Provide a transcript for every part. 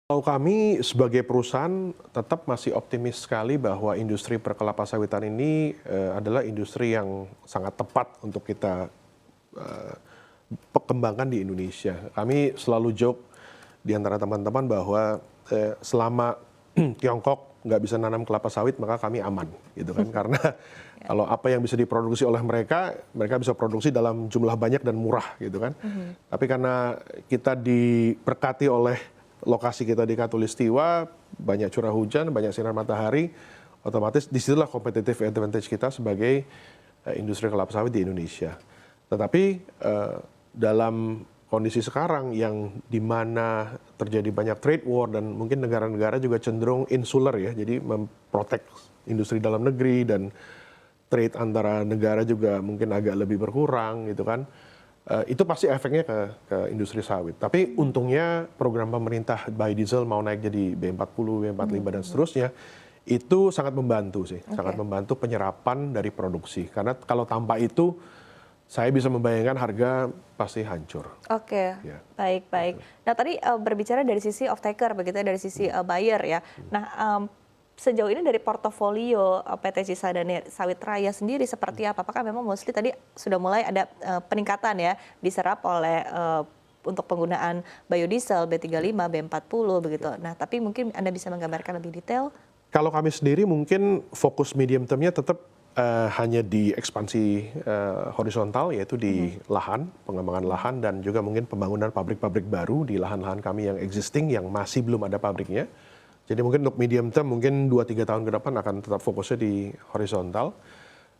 Kalau kami sebagai perusahaan tetap masih optimis sekali bahwa industri perkelapa sawitan ini adalah industri yang sangat tepat untuk kita eh, kembangkan di Indonesia. Kami selalu joke di antara teman-teman bahwa selama Tiongkok nggak bisa nanam kelapa sawit maka kami aman, gitu kan? Karena kalau apa yang bisa diproduksi oleh mereka, mereka bisa produksi dalam jumlah banyak dan murah, gitu kan? Tapi karena kita diberkati oleh lokasi kita di Katulistiwa, banyak curah hujan, banyak sinar matahari, otomatis disitulah competitive advantage kita sebagai industri kelapa sawit di Indonesia. Tetapi dalam kondisi sekarang yang dimana terjadi banyak trade war dan mungkin negara-negara juga cenderung insular ya, jadi memprotek industri dalam negeri dan trade antara negara juga mungkin agak lebih berkurang gitu kan. Itu pasti efeknya ke industri sawit. Tapi untungnya program pemerintah biodiesel mau naik jadi B40, B45 dan seterusnya, itu sangat membantu sih, sangat membantu penyerapan dari produksi. Karena kalau tanpa itu, saya bisa membayangkan harga pasti hancur. Oke, Ya. baik. Nah tadi berbicara dari sisi off-taker, begitu ya, dari sisi buyer ya. Nah sejauh ini dari portofolio PT Cisadane Sawit Raya sendiri seperti apa? Apakah memang mostly tadi sudah mulai ada peningkatan ya diserap oleh untuk penggunaan biodiesel B35, B40 begitu. Nah tapi mungkin Anda bisa menggambarkan lebih detail? Kalau kami sendiri mungkin fokus medium termnya tetap hanya di ekspansi horizontal, yaitu di lahan, pengembangan lahan, dan juga mungkin pembangunan pabrik-pabrik baru di lahan-lahan kami yang existing yang masih belum ada pabriknya. Jadi mungkin untuk medium term, mungkin 2-3 tahun ke depan akan tetap fokusnya di horizontal.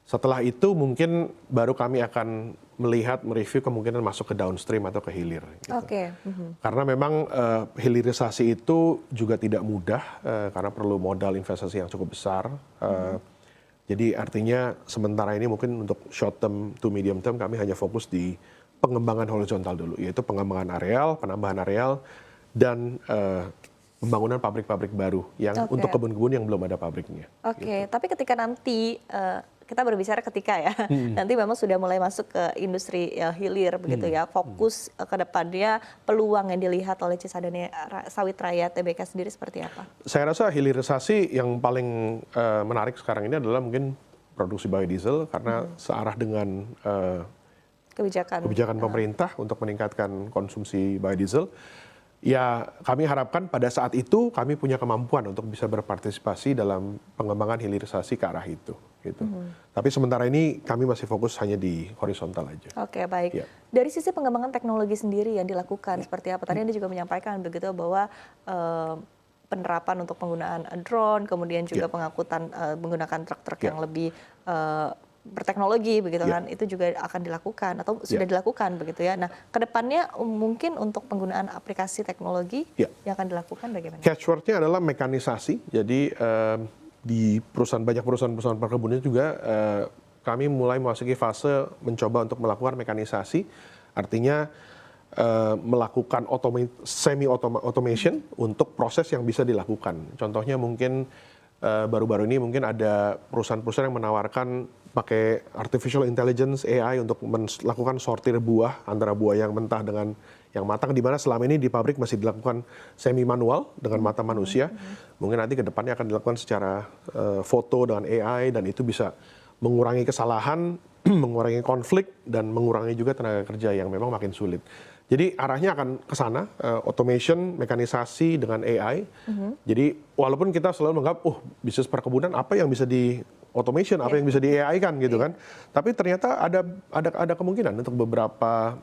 Setelah itu mungkin baru kami akan melihat, mereview kemungkinan masuk ke downstream atau ke hilir. Gitu. Karena memang hilirisasi itu juga tidak mudah, karena perlu modal investasi yang cukup besar. Jadi artinya sementara ini mungkin untuk short term to medium term kami hanya fokus di pengembangan horizontal dulu, yaitu pengembangan areal, penambahan areal, dan pembangunan pabrik-pabrik baru yang untuk kebun-kebun yang belum ada pabriknya. Oke, tapi ketika nanti kita berbicara ketika ya, nanti memang sudah mulai masuk ke industri hilir begitu ya, fokus ke depannya peluang yang dilihat oleh Cisadane Sawit Raya Tbk sendiri seperti apa? Saya rasa hilirisasi yang paling menarik sekarang ini adalah mungkin produksi biodiesel karena searah dengan kebijakan pemerintah untuk meningkatkan konsumsi biodiesel. Ya, kami harapkan pada saat itu kami punya kemampuan untuk bisa berpartisipasi dalam pengembangan hilirisasi ke arah itu. Gitu. Tapi sementara ini kami masih fokus hanya di horizontal aja. Oke, baik. Ya. Dari sisi pengembangan teknologi sendiri yang dilakukan, seperti apa? Tadi Anda juga menyampaikan begitu bahwa penerapan untuk penggunaan drone, kemudian juga pengangkutan menggunakan truk-truk yang lebih berteknologi begitu kan, itu juga akan dilakukan atau sudah dilakukan begitu ya. Nah, kedepannya mungkin untuk penggunaan aplikasi teknologi yang akan dilakukan bagaimana? Catchword-nya adalah mekanisasi. Jadi di banyak perusahaan perkebunan juga kami mulai memasuki fase mencoba untuk melakukan mekanisasi, artinya melakukan semi automation untuk proses yang bisa dilakukan. Contohnya mungkin baru-baru ini mungkin ada perusahaan-perusahaan yang menawarkan pakai artificial intelligence AI untuk melakukan sortir buah antara buah yang mentah dengan yang matang, di mana selama ini di pabrik masih dilakukan semi manual dengan mata manusia. Mungkin nanti ke depannya akan dilakukan secara foto dengan AI dan itu bisa mengurangi kesalahan, mengurangi konflik dan mengurangi juga tenaga kerja yang memang makin sulit. Jadi arahnya akan ke sana, automation, mekanisasi dengan AI. Jadi walaupun kita selalu menganggap, bisnis perkebunan apa yang bisa di automation, apa yang bisa di AI kan gitu kan. Tapi ternyata ada kemungkinan untuk beberapa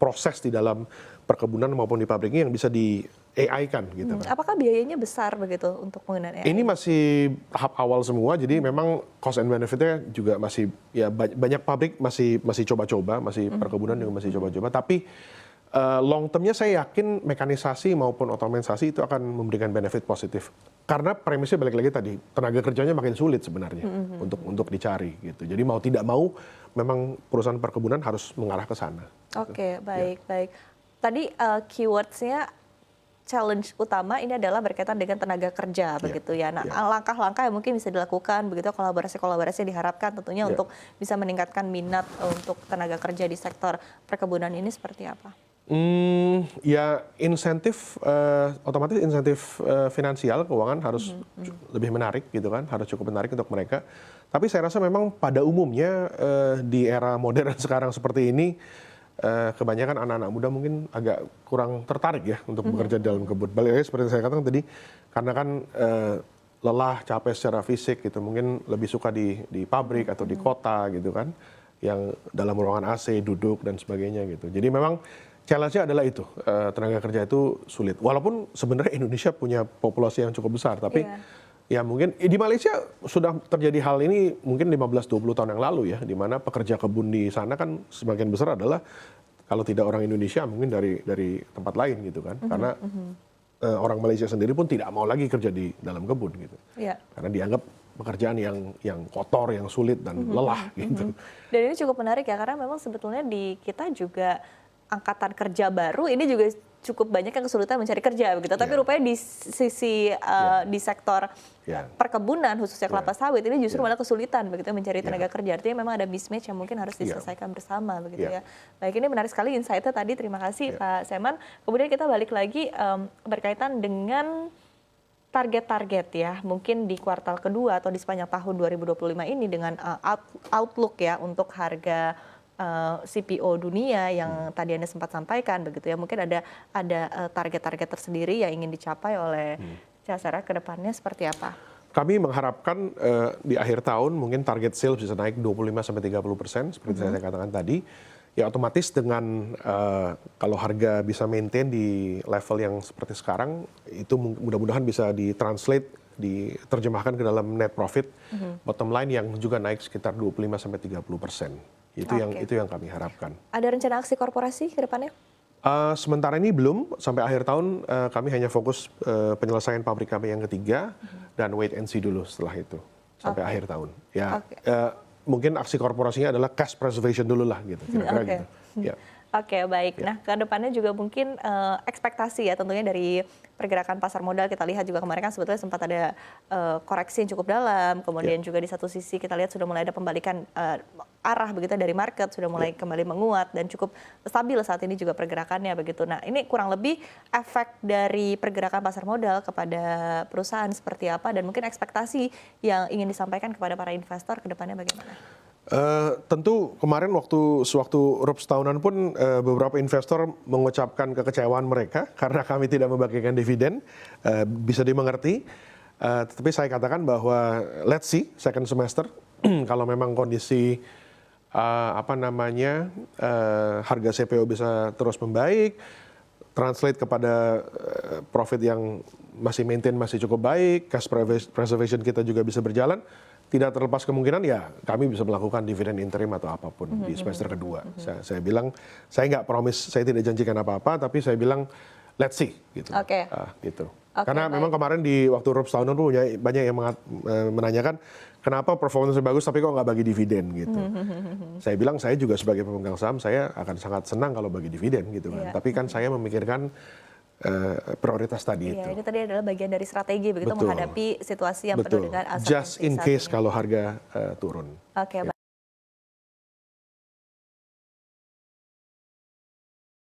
proses di dalam perkebunan maupun di pabriknya yang bisa di AI kan gitu kan. Apakah biayanya besar begitu untuk penggunaan AI? Ini masih tahap awal semua, jadi memang cost and benefit-nya juga masih, ya banyak pabrik masih coba-coba, masih perkebunan juga masih coba-coba. Tapi long term-nya saya yakin mekanisasi maupun otomatisasi itu akan memberikan benefit positif. Karena premisnya balik lagi tadi, tenaga kerjanya makin sulit sebenarnya untuk dicari gitu. Jadi mau tidak mau memang perusahaan perkebunan harus mengarah ke sana. Oke, baik. Tadi keywords-nya challenge utama ini adalah berkaitan dengan tenaga kerja begitu ya. Nah, langkah-langkah yang mungkin bisa dilakukan begitu, kolaborasi-kolaborasi diharapkan tentunya untuk bisa meningkatkan minat untuk tenaga kerja di sektor perkebunan ini seperti apa? Ya insentif, otomatis insentif finansial keuangan harus lebih menarik gitu kan, harus cukup menarik untuk mereka. Tapi saya rasa memang pada umumnya di era modern sekarang seperti ini, kebanyakan anak-anak muda mungkin agak kurang tertarik ya untuk bekerja dalam kebun. Balik lagi seperti saya katakan tadi, karena kan lelah, capek secara fisik gitu, mungkin lebih suka di pabrik atau di kota gitu kan, yang dalam ruangan AC, duduk dan sebagainya gitu. Jadi memang challenge-nya adalah itu, tenaga kerja itu sulit. Walaupun sebenarnya Indonesia punya populasi yang cukup besar, tapi ya mungkin di Malaysia sudah terjadi hal ini mungkin 15-20 tahun yang lalu ya, di mana pekerja kebun di sana kan sebagian besar adalah kalau tidak orang Indonesia mungkin dari tempat lain gitu kan, karena orang Malaysia sendiri pun tidak mau lagi kerja di dalam kebun gitu, karena dianggap pekerjaan yang kotor, yang sulit dan lelah gitu. Dan ini cukup menarik ya, karena memang sebetulnya di kita juga angkatan kerja baru ini juga cukup banyak yang kesulitan mencari kerja begitu. Tapi rupanya di sisi di sektor perkebunan khususnya kelapa sawit ini justru malah kesulitan begitu mencari tenaga kerja. Artinya memang ada mismatch yang mungkin harus diselesaikan bersama begitu ya. Baik, ini menarik sekali insight-nya tadi. Terima kasih Pak Seman. Kemudian kita balik lagi berkaitan dengan target-target ya, mungkin di kuartal kedua atau di sepanjang tahun 2025 ini dengan outlook ya untuk harga CPO dunia yang tadi Anda sempat sampaikan begitu ya. Mungkin ada target-target tersendiri yang ingin dicapai oleh Kyocera ke depannya seperti apa? Kami mengharapkan di akhir tahun mungkin target sales bisa naik 25-30% seperti saya katakan tadi. Ya otomatis dengan kalau harga bisa maintain di level yang seperti sekarang, itu mudah-mudahan bisa ditranslate, diterjemahkan ke dalam net profit bottom line yang juga naik sekitar 25-30%. Itu yang kami harapkan. Ada rencana aksi korporasi ke depannya? Sementara ini belum, sampai akhir tahun kami hanya fokus penyelesaian pabrik kami yang ketiga dan wait and see dulu setelah itu sampai akhir tahun. Ya, mungkin aksi korporasinya adalah cash preservation dulu lah gitu, kira-kira gitu. Ya. Oke, baik. Nah, ke depannya juga mungkin ekspektasi ya tentunya dari pergerakan pasar modal. Kita lihat juga kemarin kan sebetulnya sempat ada koreksi yang cukup dalam. Kemudian juga di satu sisi kita lihat sudah mulai ada pembalikan arah begitu dari market, sudah mulai kembali menguat dan cukup stabil saat ini juga pergerakannya begitu. Nah, ini kurang lebih efek dari pergerakan pasar modal kepada perusahaan seperti apa dan mungkin ekspektasi yang ingin disampaikan kepada para investor ke depannya bagaimana? Tentu kemarin sewaktu RUPS tahunan pun beberapa investor mengucapkan kekecewaan mereka karena kami tidak membagikan dividen, bisa dimengerti. Tetapi saya katakan bahwa let's see second semester kalau memang kondisi harga CPO bisa terus membaik, translate kepada profit yang masih maintain masih cukup baik, cash preservation kita juga bisa berjalan. Tidak terlepas kemungkinan ya kami bisa melakukan dividen interim atau apapun di semester kedua. Saya bilang, saya nggak promise, saya tidak janjikan apa-apa, tapi saya bilang let's see gitu. Gitu. Karena memang kemarin di waktu RUPS tahunan tuh banyak yang menanyakan kenapa performance bagus tapi kok nggak bagi dividen gitu. Saya bilang saya juga sebagai pemegang saham saya akan sangat senang kalau bagi dividen gitu kan. Tapi kan saya memikirkan prioritas tadi itu. Ini tadi adalah bagian dari strategi begitu menghadapi situasi yang penuh dengan just in case kalau harga turun. Baik.